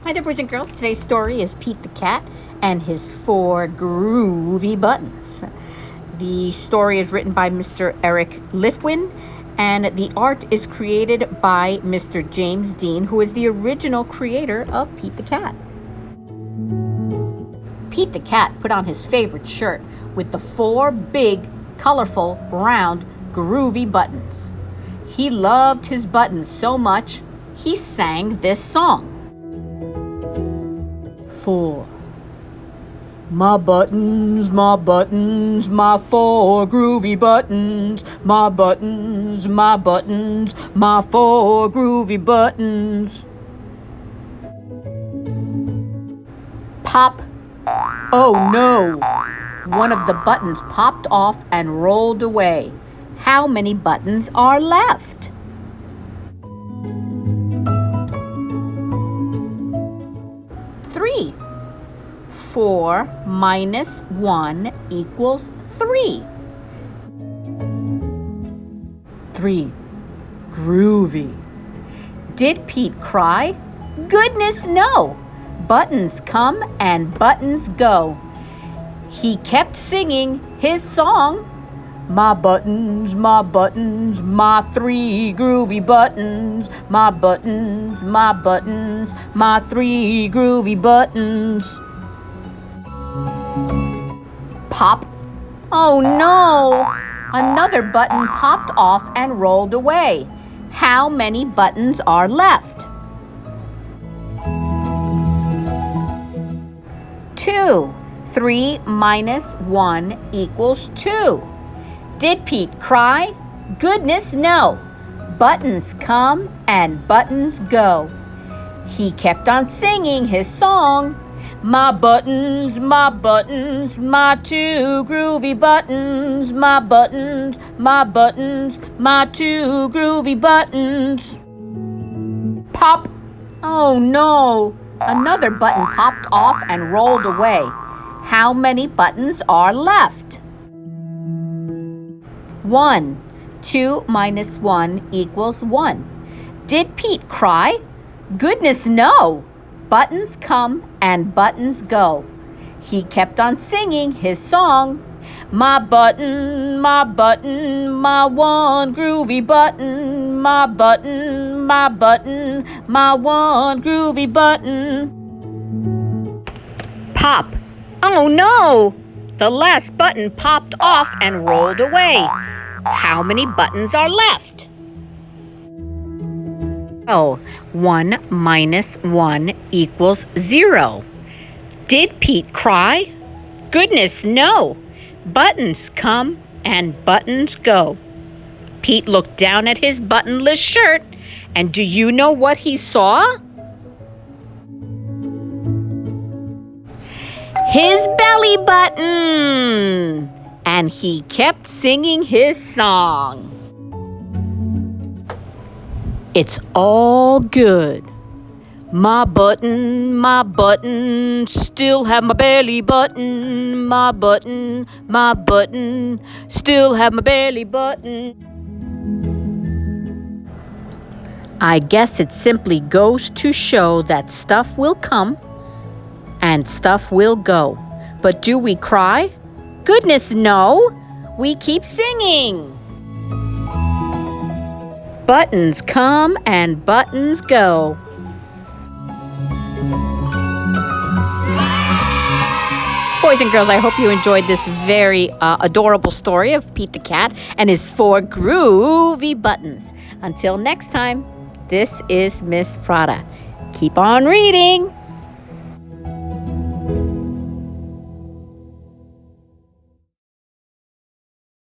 Hi there, boys and girls. Today's story is Pete the Cat and his 4 groovy buttons. The story is written by Mr. Eric Litwin, and the art is created by Mr. James Dean, who is the original creator of Pete the Cat. Pete the Cat put on his favorite shirt with the 4 big, colorful, round, groovy buttons. He loved his buttons so much, he sang this song. 4. My buttons, my 4 groovy buttons. My buttons, my 4 groovy buttons. Pop. Oh no! One of the buttons popped off and rolled away. How many buttons are left? 3. 4 minus 1 equals 3. 3. Groovy. Did Pete cry? Goodness, no! Buttons come and buttons go. He kept singing his song. My buttons, my 3 groovy buttons. My buttons, my 3 groovy buttons. Pop. Oh no! Another button popped off and rolled away. How many buttons are left? 2. 3 minus 1 equals 2. Did Pete cry? Goodness, no! Buttons come and buttons go. He kept on singing his song. My buttons, my 2 groovy buttons. My buttons, my 2 groovy buttons. Pop! Oh no! Another button popped off and rolled away. How many buttons are left? 1. 2 minus 1 equals 1. Did Pete cry? Goodness, no! Buttons come and buttons go. He kept on singing his song. My button, my 1 groovy button. My button, my 1 groovy button. Pop! Oh no! The last button popped off and rolled away. How many buttons are left? 1 minus 1 equals 0. Did Pete cry? Goodness, no! Buttons come and buttons go. Pete looked down at his buttonless shirt, and do you know what he saw? His belly button! And he kept singing his song. It's all good. My button, still have my belly button. My button, still have my belly button. I guess it simply goes to show that stuff will come and stuff will go. But do we cry? Goodness, no! We keep singing. Buttons come and buttons go. Boys and girls, I hope you enjoyed this very adorable story of Pete the Cat and his 4 groovy buttons. Until next time, this is Miss Prada. Keep on reading.